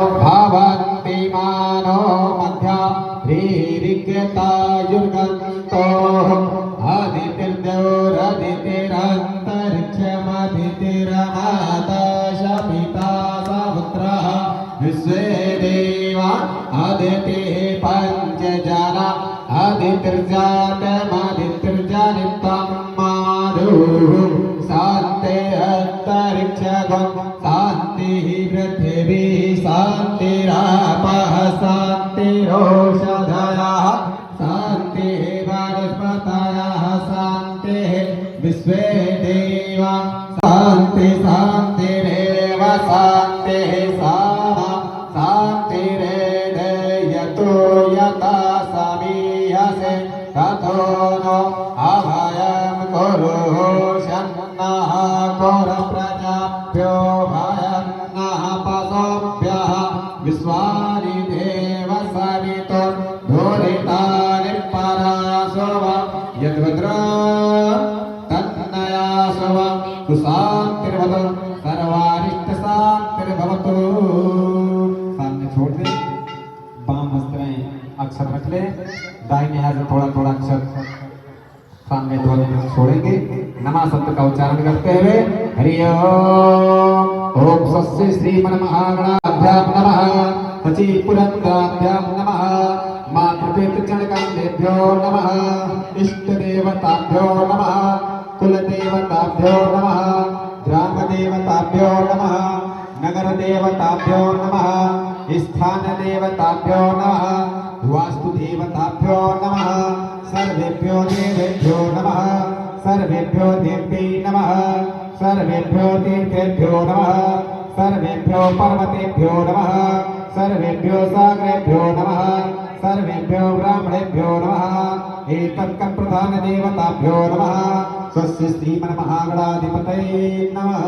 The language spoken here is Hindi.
भवन्ति मानो मध्या ह्रीरिक्यतायुर्गन्तो अदितिर्द्यौरदितिरन्तरिक्षमदितिरमादाश पिता समुद्रः विश्वे देवा अदितिः पञ्चजना अदितिर्जातमदितिर्जनितं मारुः शान्ते अन्तरिक्षगं शान्तिः पृथिवी शान्तिरापः शान्तिरोषधयः शान्तिः वनस्पतयः शान्तिः विश्वे देवा शान्ति शान्तिरेव शान्तिः सामा शान्तिरेधयतो यथा समीहसे ततो नो अभयं कुरुः शन्नः कुरु प्रजाभ्यो भयं नः पशुभ्यः विश्वानि देव सवितो धूरितानि पराशव यद्वद्र तन्नयाशव सुशान्तिर्भवतु सर्वारिष्टशान्तिर्भवतु। सामने छोड़ दे, बाम हस्त में अक्षर रख ले, दाहिने हाथ से थोड़ा थोड़ा अक्षर सामने ध्वनि छोड़ेंगे। नमः शब्द का उच्चारण करते हुए हरि ओम स्वस्ति श्रीमन्महागणाभ्यां नमः सचीपुरंदाभ्यां नमः मातृपितृगणकन्देभ्यो नमः इष्टदेवताभ्यो नमः कुलदेवताभ्यो नमः ग्रामदेवताभ्यो नमः नगरदेवताभ्यो नमः स्थानदेवताभ्यो नमः वास्तुदेवताभ्यो नमः सर्वेभ्यो देवेभ्यो नमः सर्वेभ्यो देव्यै नमः सर्वेभ्यो तीर्थेभ्यो नमः सर्वेभ्यो पर्वतेभ्यो नमः सर्वेभ्यो सागरेभ्यो नमः सर्वेभ्यो ब्राह्मणेभ्यो नमः एतत्कप्रधान देवताभ्यो नमः स्वस्य श्रीमन्महागणाधिपतये नमः।